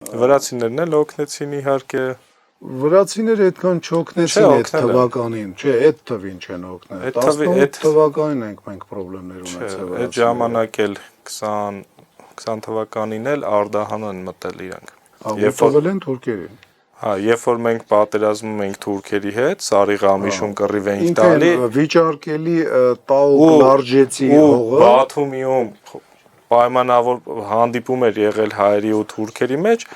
Վրացիներն էլ օգնեցին իհարկե։ Վրացիները այդքան չօգնեցին այդ թվականին, չէ, այդ թվին չեն օգնել։ 18 թվականին ենք մենք խնդիրներ ունեցել։ Այդ ժամանակ էլ 20 թվականին էլ Արդահան են մտել իրանք։ Երբ որ են թուրքերին։ Հա, երբ որ մենք պատերազմում ենք թուրքերի հետ, Սարիղամիշուն կռիվ ենք տալի, վիճարկելի տաուկ լարժեցի հողը Բաթումիում պայմանավոր հանդիպում էր եղել հայերի ու թուրքերի մեջ,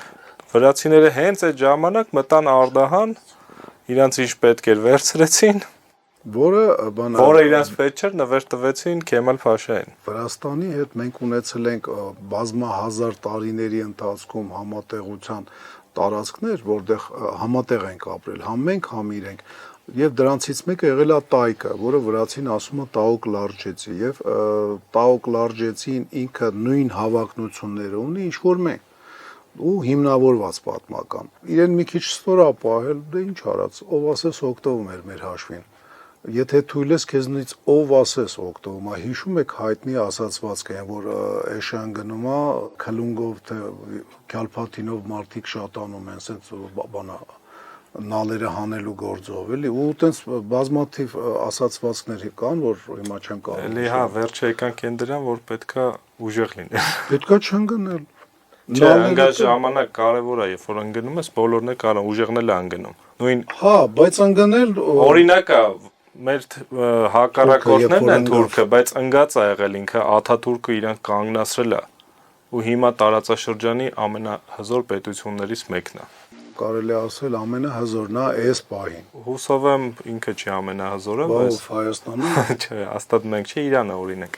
վրացիները հենց այդ ժամանակ մտան Արդահան, իրանց ինչ պետք էր վերցրեցին, որը իրանց պետք չէր, նվեր տվեցին Քեմալ Փաշային։ Վրաստանի հետ մենք ունեցել ենք բազմահազար տարիների ընթացքում համատեղության տարածքներ, որտեղ համատեղ ենք ապրել, համ մենք, համ իրենք, եւ դրանցից մեկը եղել է տայկը, որը վրացին ասում է տաուկ լարժեցի, եւ տաուկ լարժեցին ինքը նույն հավակնությունները ունի, ինչ որ մենք ու հիմնավորված պատմական։ Իրեն մի քիչ ստորա պահել, դե ինչ արած, ով ասես օգտվում էր մեր հաշվին։ Եթե թույլ ես քեզնից ով ասես օգտվում է, հիշում եք հայտնի ասացվածքը, որ էշան գնում է քլունգով թե քալփաթինով մարդիկ շատանում են, ասենց բանա նալերը հանելու գործով, էլի, ու տենց բազմաթիվ ասացվածքներ կան, որ հիմա չեմ կարող։ Էլի հա, վերջը եկանք այն դրան, որ պետքա ուժեղ լինել։ Պետքա չընկնել։ Չէ, ընկած ժամանակ կարևոր է, երբ որ ընկնում ես, բոլորն է կարող, ուժեղն էլ է ընկնում։ Նույն հա, բայց ընկնել օրինակ է, մեր հակառակորդներն են թուրքը, բայց ընկած է եղել ինքը Աթաթուրքը իրանք կանգնացրել է ու հիմա տարածաշրջանի ամենահզոր պետություններից մեկն է։ Կարելի ասել ամենահզորն է այս պահին։ Հուսով եմ ինքը չի ամենահզորը, բայց Հայաստանում չէ, հաստատ մենք չի, Իրանը օրինակ։